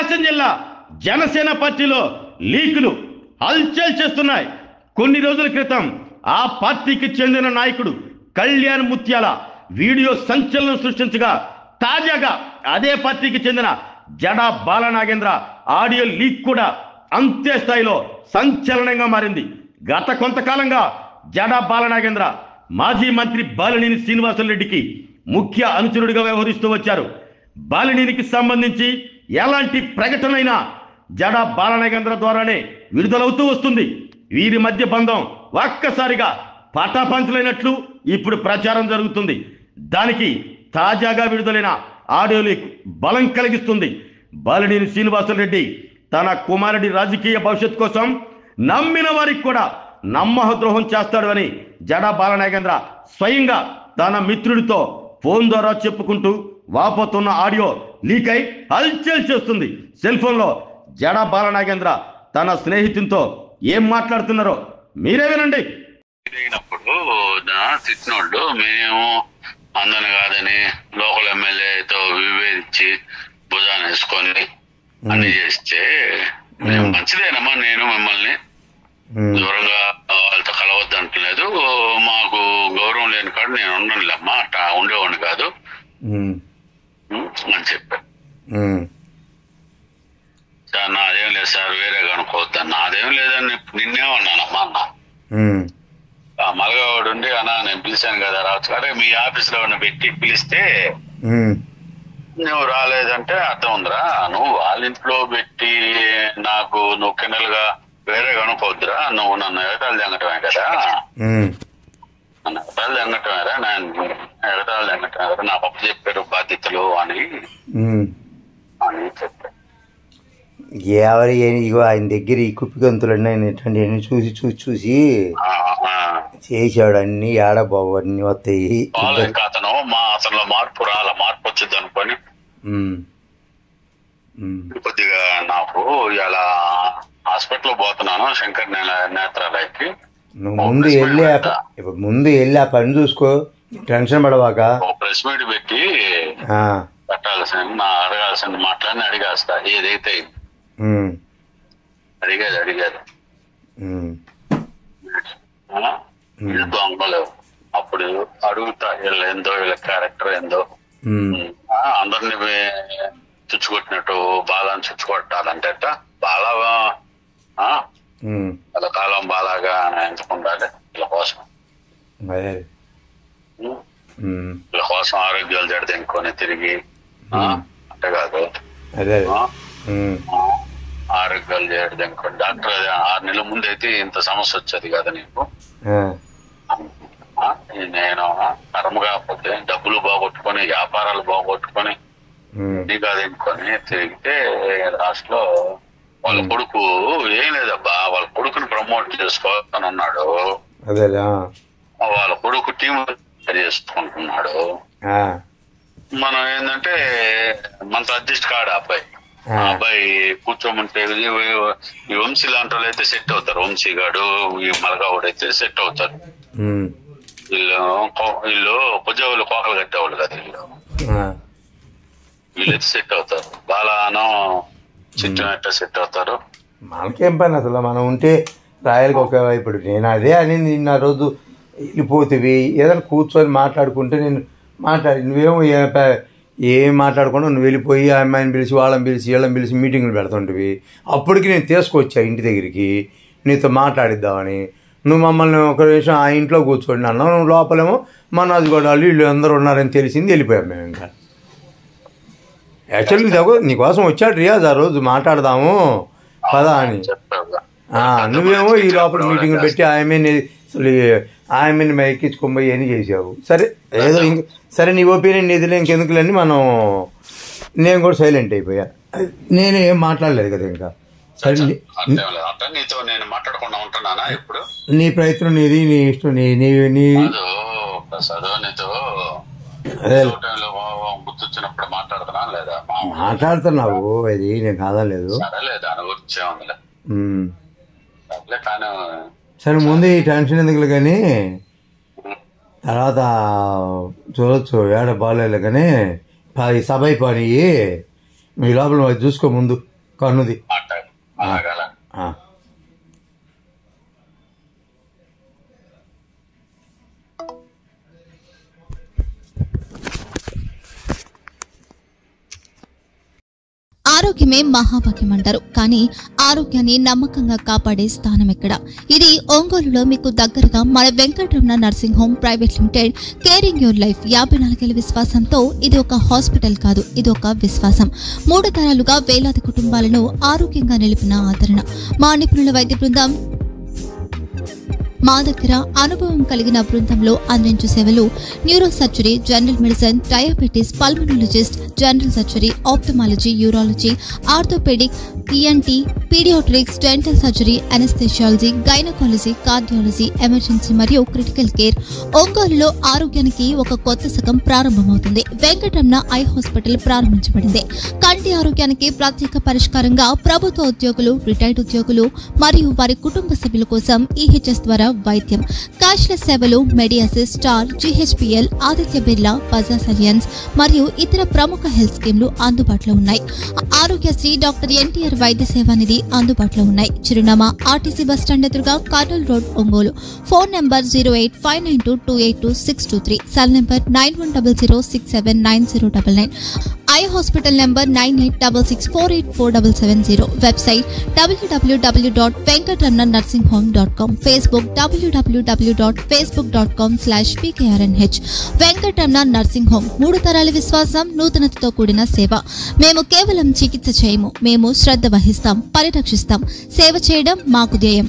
ప్రకాశం జిల్లా జనసేన పార్టీలో లీకులు హల్చల్ చేస్తున్నాయి. కొన్ని రోజుల క్రితం ఆ పార్టీకి చెందిన నాయకుడు కళ్యాణ్ ముత్యాల వీడియో సంచలనం సృష్టించగా, తాజాగా అదే పార్టీకి చెందిన జడా బాలనాగేంద్ర ఆడియో లీక్ కూడా అంతే స్థాయిలో సంచలనంగా మారింది. గత కొంతకాలంగా జడా బాలనాగేంద్ర మాజీ మంత్రి బాలినేని శ్రీనివాసరెడ్డికి ముఖ్య అనుచరుడిగా వ్యవహరిస్తూ వచ్చారు. బాలినేనికి సంబంధించి ఎలాంటి ప్రకటనైనా జడా బాలనాగేంద్ర ద్వారానే విడుదలవుతూ వస్తుంది. వీరి మధ్య బంధం ఒక్కసారిగా పటాపంచలైనట్లు ఇప్పుడు ప్రచారం జరుగుతుంది. దానికి తాజాగా విడుదలైన ఆడియో లీక్ బలం కలిగిస్తుంది. బాలినేని శ్రీనివాసరెడ్డి తన కుమారుడి రాజకీయ భవిష్యత్ కోసం నమ్మిన వారికి కూడా నమ్మద్రోహం చేస్తాడు అని జడా బాలనాగేంద్ర స్వయంగా తన మిత్రుడితో ఫోన్ ద్వారా చెప్పుకుంటూ వాపోతున్న ఆడియో లీక్ అయి హల్చల్ చేస్తుంది. సెల్ ఫోన్లో జడా బాలనాగేంద్ర తన స్నేహితునితో ఏం మాట్లాడుతున్నారో మీరే వినండి. తిట్టినోళ్ళు మేము అందరిని కాదని లోకల్ ఎమ్మెల్యేతో విభేదించి భుజాన్ని వేసుకొని అన్ని చేస్తే మేము మంచిదేనమ్మా, నేను మిమ్మల్ని దూరంగా వాళ్ళతో కలవద్దు అంటలేదు. మాకు గౌరవం లేని కాదు నేను ఉండనులేమ్మా, అట్లా ఉండేవాడిని కాదు అని చెప్పాను. సార్ నాదేం లేదు సార్, వేరే కనుక్కోవద్దు. నాదేం లేదని నిన్నేమన్నానమ్మా అన్న. మలగవాడు ఉండి అన్నా నేను పిలిచాను కదా రావచ్చు, అరే మీ ఆఫీస్ లో పెట్టి పిలిస్తే నువ్వు రాలేదంటే అర్థం ఉందిరా, నువ్వు వాళ్ళ ఇంట్లో పెట్టి నాకు నువ్వు కిన్నెలుగా వేరే కనుక్కోవద్దురా, నువ్వు నన్ను ఎగతాళి తెంగటమే కదా, నన్ను ఎగతాళి తెంగటమేరా, నేను ఎగతాళి తెంగటమే కదా, నాకు అప్పు చెప్పారు బాధ్యతలు అని చెప్పారు. ఎవరు ఇగో ఆయన దగ్గర ఈ కుప్పిగంతులు అన్నీ చూసి చూసి చూసి చేసాడు. అన్ని ఏడబాబు అన్ని వస్తాయి. అతను అతనిలో మార్పు మార్పు వచ్చింది అనుకొని కొద్దిగా నాకు ఇలా హాస్పిటల్ పోతున్నాను శంకర్ నేత్రాలయకి. నువ్వు ముందు వెళ్ళి ఆ పని చూసుకో, టెన్షన్ పడవాక. ప్రెస్ మీట్ పెట్టి పెట్టాల్సింది అడగాల్సింది మాట్లాడిని అడిగేస్తా. ఏదైతే అడిగేది దొంగలు అప్పుడు అడుగుతా వీళ్ళ ఏందో, వీళ్ళ క్యారెక్టర్ ఏందో, అందరిని చుచ్చుకొట్టినట్టు బాలాన్ని చుచ్చుకొట్టాలంటే బాలా వాళ్ళ కాలం బాలాగా ఎంచుకుంటాలి. వీళ్ళ కోసం ఆరోగ్యాలు జడదెంకొని తిరిగి అంటే కాదు, ఆరోగ్యాలు జడదెంకొని డాక్టర్ 6 నెలల ముందు అయితే ఇంత సమస్య వచ్చేది కదా నీకు. నేను కర్మ కాకపోతే డబ్బులు బాగొట్టుకొని వ్యాపారాలు బాగొట్టుకొని నీకు అది ఎన్నుకొని తిరిగితే లాస్ట్ లో వాళ్ళ కొడుకు ఏం లేదబ్బా, వాళ్ళ కొడుకుని ప్రమోట్ చేసుకోవాలని అన్నాడు. వాళ్ళ కొడుకు టీం చేసుకుంటున్నాడు. మనం ఏంటంటే మనతో అడ్జస్ట్ కాడు అబ్బాయి కూర్చోమంటే ఈ వంశీ లాంటి వాళ్ళు అయితే సెట్ అవుతారు. వంశీ గాడు ఈ మలగావుడు అయితే సెట్ అవుతారు. వీళ్ళు పుజావులు కోకలు కట్టేవాళ్ళు కదా, వీళ్ళైతే సెట్ అవుతారు. బాలానో చిట్టు సెట్ అవుతారు. మనకేం పని అసలు, మనం ఉంటే రాయలకి ఒక ఇప్పుడు నేను అదే అని నిన్న రోజు వెళ్ళిపోతుంది ఏదైనా కూర్చొని మాట్లాడుకుంటే నేను నువ్వేమో ఏం మాట్లాడకుండా నువ్వు వెళ్ళిపోయి ఆ అమ్మాయిని పిలిచి వాళ్ళని పిలిచి వీళ్ళని పిలిచి మీటింగ్లు పెడుతుంటివి. అప్పటికి నేను తీసుకొచ్చా ఇంటి దగ్గరికి నీతో మాట్లాడిద్దామని. నువ్వు మమ్మల్ని ఒక నిమిషం ఆ ఇంట్లో కూర్చోండి అన్నావు. నువ్వు లోపలేమో మన అదిగోడాలు వీళ్ళు అందరూ ఉన్నారని తెలిసింది, వెళ్ళిపోయాం మేము. ఇంకా యాక్చువల్లీ నీకోసం వచ్చాడు రియాజ్, ఆ రోజు మాట్లాడదాము పదా అని. నువ్వేమో ఈ లోపల మీటింగ్ పెట్టి ఆయమ్మని ఎక్కించుకొని అని చేసావు. సరే ఏదో సరే నీ ఒపీనియన్ నీదిలే, ఇంకెందుకులని నేను కూడా సైలెంట్ అయిపోయా. నేను ఏం మాట్లాడలేదు కదా. ఇంకా సరే నీ ప్రయత్నం నీది, నీ ఇష్టం, మాట్లాడుతున్నావు, అది నేను కాదలేదు. సరే ముందు ఈ టెన్షన్ ఎందుకు కానీ తర్వాత చూడొచ్చు, ఏడ బాగాలేదు కానీ ఈ సభ అయిపోయి మీ లోపల చూసుకో ముందు. కన్నుది అలాగల ఆరోగ్యమే మహాభాగ్యం అంటారు. కానీ ఆరోగ్యాన్ని నమ్మకంగా కాపాడే స్థానం ఎక్కడ? ఇది ఒంగోలులో మీకు దగ్గరగా మన Venkataramana nursing home private limited. Caring your life 54 ఏళ్ల విశ్వాసంతో ఇది ఒక హాస్పిటల్ కాదు, ఇది ఒక విశ్వాసం. 3 తరాలుగా వేలాది కుటుంబాలను ఆరోగ్యంగా నిలిపిన ఆదరణ. మా నిపుణుల వైద్య బృందం మా దగ్గర అనుభవం కలిగిన బృందంలో అందించే సేవలు neuro surgery, general medicine, diabetes, pulmonologist, general surgery, ophthalmology, urology, orthopedic, ENT, pediatrics, dental surgery, anesthesiology, gynaecology, cardiology, emergency మరియు క్రిటికల్ కేర్. ఒంగోలులో ఆరోగ్యానికి ఒక కొత్త శకం ప్రారంభమవుతుంది. వెంకటరమణ ఐ హాస్పిటల్ ప్రారంభించబడింది. కంటి ఆరోగ్యానికి ప్రత్యేక పరిష్కారంగా ప్రభుత్వ ఉద్యోగులు, రిటైర్డ్ ఉద్యోగులు మరియు వారి కుటుంబ సభ్యుల కోసం ఈహెచ్ఎస్ ద్వారా వైద్యం. క్యాష్లెస్ సేవలు Mediassist, star, GHPL, Aditya Birla, Bajaj Allianz మరియు ఇతర ప్రముఖ హెల్త్ స్కీమ్లు అందుబాటులో ఉన్నాయి. ఆరోగ్యశ్రీ, డాక్టర్ ఎన్టీఆర్ వైద్య సేవా నిధి అందుబాటులో ఉన్నాయి. చిరునామా ఆర్టీసీ బస్టాండ్ ఎదురుగా, Kurnool road, Ongole. Phone number 08592282623, cell number 9100679099. Eye hospital number 9866484770. Website www.venkatramanarsinghome.com. Facebook www.facebook.com/pkrnh. Venkataramana nursing home 3 తరాల విశ్వాసం, నూతనతతో కూడిన సేవ. మేము కేవలం చికిత్స చేయము, మేము శ్రద్ధ వహిస్తాం, పరిరక్షిస్తాం. సేవ చేయడం మాకు ధ్యేయం.